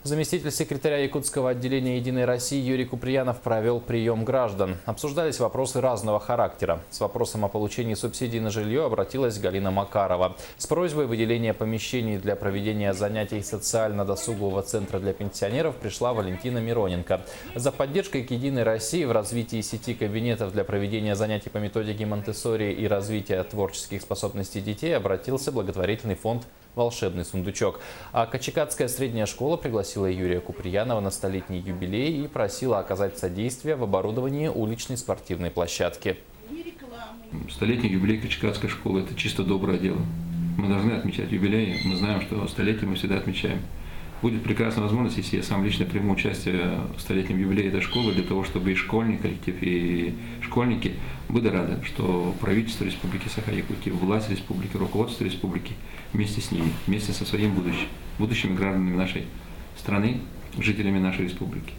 Заместитель секретаря якутского отделения «Единой России» Юрий Куприянов провел прием граждан. Обсуждались вопросы разного характера. С вопросом о получении субсидий на жилье обратилась Галина Макарова. С просьбой выделения помещений для проведения занятий социально-досугового центра для пенсионеров пришла Валентина Мироненко. За поддержкой к «Единой России» в развитии сети кабинетов для проведения занятий по методике Монтессори и развития творческих способностей детей обратился благотворительный фонд «Волшебный сундучок». А Качекадская средняя школа пригласила Юрия Куприянова на столетний юбилей и просила оказать содействие в оборудовании уличной спортивной площадки. Столетний юбилей Качекадской школы – это чисто доброе дело. Мы должны отмечать юбилеи. Мы знаем, что столетие мы всегда отмечаем. Будет прекрасная возможность, если я сам лично приму участие в столетнем юбилее этой школы, для того, чтобы и школьный коллектив, и школьники были рады, что правительство Республики Саха-Якутия, власть республики, руководство республики вместе с ними, вместе со своим будущими гражданами нашей страны, жителями нашей республики.